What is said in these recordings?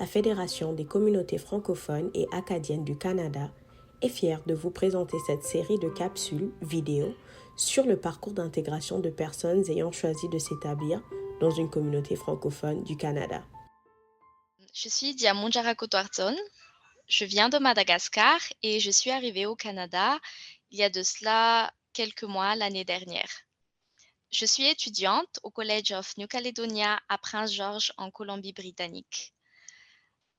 la Fédération des communautés francophones et acadiennes du Canada est fière de vous présenter cette série de capsules vidéo sur le parcours d'intégration de personnes ayant choisi de s'établir dans une communauté francophone du Canada. Je suis Diamonjara Kotoarton. Je viens de Madagascar et je suis arrivée au Canada il y a de cela quelques mois l'année dernière. Je suis étudiante au College of New Caledonia à Prince George en Colombie-Britannique.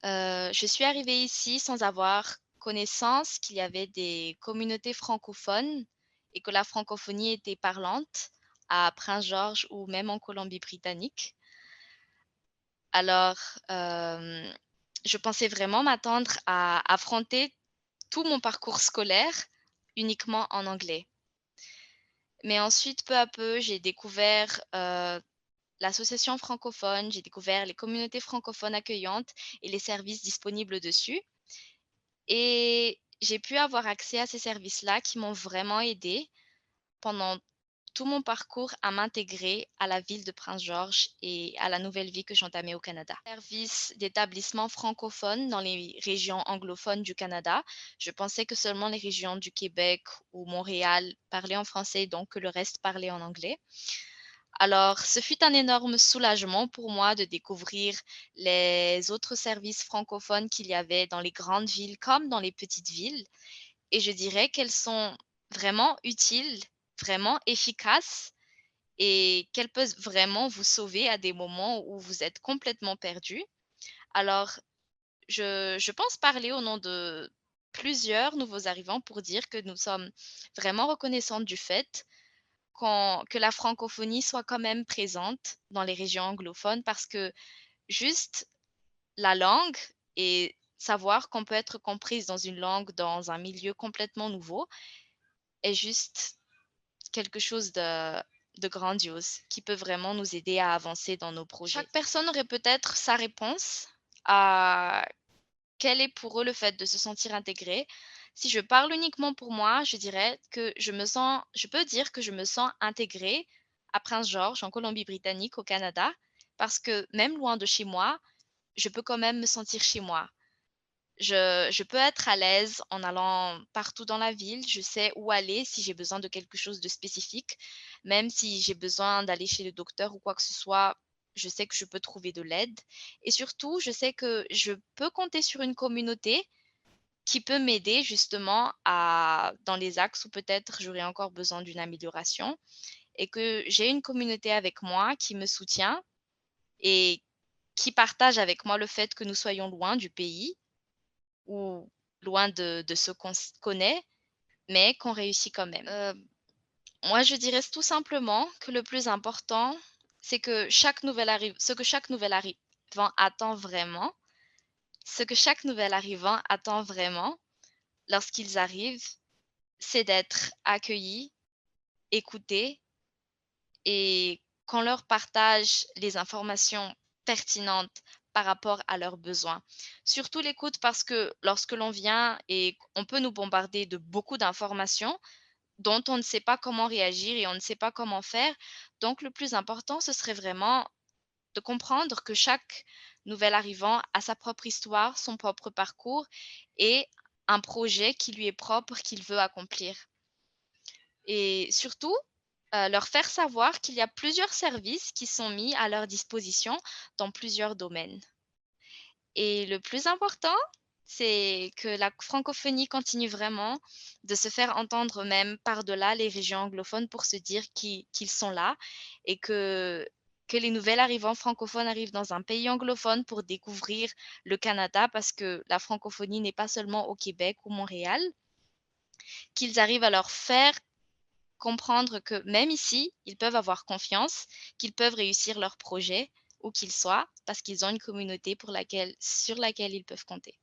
Je suis arrivée ici sans avoir connaissance qu'il y avait des communautés francophones et que la francophonie était parlante à Prince George ou même en Colombie-Britannique. Alors, je pensais vraiment m'attendre à affronter tout mon parcours scolaire uniquement en anglais. Mais ensuite, peu à peu, j'ai découvert, l'association francophone, j'ai découvert les communautés francophones accueillantes et les services disponibles dessus et j'ai pu avoir accès à ces services-là qui m'ont vraiment aidée pendant tout mon parcours à m'intégrer à la ville de Prince George et à la nouvelle vie que j'entamais au Canada. Service d'établissements francophones dans les régions anglophones du Canada. Je pensais que seulement les régions du Québec ou Montréal parlaient en français, donc que le reste parlait en anglais. Alors, ce fut un énorme soulagement pour moi de découvrir les autres services francophones qu'il y avait dans les grandes villes comme dans les petites villes. Et je dirais qu'elles sont vraiment utiles, vraiment efficaces et qu'elles peuvent vraiment vous sauver à des moments où vous êtes complètement perdu. Alors, je pense parler au nom de plusieurs nouveaux arrivants pour dire que nous sommes vraiment reconnaissantes du fait que la francophonie soit quand même présente dans les régions anglophones parce que juste la langue et savoir qu'on peut être comprise dans une langue dans un milieu complètement nouveau est juste quelque chose de grandiose qui peut vraiment nous aider à avancer dans nos projets. Chaque personne aurait peut-être sa réponse à quel est pour eux le fait de se sentir intégré. Si je parle uniquement pour moi, je dirais que je peux dire que je me sens intégrée à Prince George, en Colombie-Britannique, au Canada, parce que même loin de chez moi, je peux quand même me sentir chez moi. Je peux être à l'aise en allant partout dans la ville. Je sais où aller si j'ai besoin de quelque chose de spécifique. Même si j'ai besoin d'aller chez le docteur ou quoi que ce soit, je sais que je peux trouver de l'aide. Et surtout, je sais que je peux compter sur une communauté qui peut m'aider justement dans les axes où peut-être j'aurais encore besoin d'une amélioration et que j'ai une communauté avec moi qui me soutient et qui partage avec moi le fait que nous soyons loin du pays ou loin de ce qu'on connaît, mais qu'on réussit quand même. Moi, je dirais tout simplement que le plus important, c'est que chaque nouvel arrivant attend vraiment, ce que chaque nouvel arrivant attend vraiment lorsqu'ils arrivent, c'est d'être accueillis, écoutés et qu'on leur partage les informations pertinentes par rapport à leurs besoins. Surtout l'écoute parce que lorsque l'on vient et on peut nous bombarder de beaucoup d'informations dont on ne sait pas comment réagir et on ne sait pas comment faire. Donc le plus important, ce serait vraiment de comprendre que chaque nouvel arrivant a sa propre histoire, son propre parcours et un projet qui lui est propre, qu'il veut accomplir. Et surtout, leur faire savoir qu'il y a plusieurs services qui sont mis à leur disposition dans plusieurs domaines. Et le plus important, c'est que la francophonie continue vraiment de se faire entendre même par-delà les régions anglophones pour se dire qu'ils sont là et que les nouvelles arrivants francophones arrivent dans un pays anglophone pour découvrir le Canada parce que la francophonie n'est pas seulement au Québec ou Montréal, qu'ils arrivent à leur faire comprendre que même ici, ils peuvent avoir confiance, qu'ils peuvent réussir leur projet où qu'ils soient, parce qu'ils ont une communauté sur laquelle ils peuvent compter.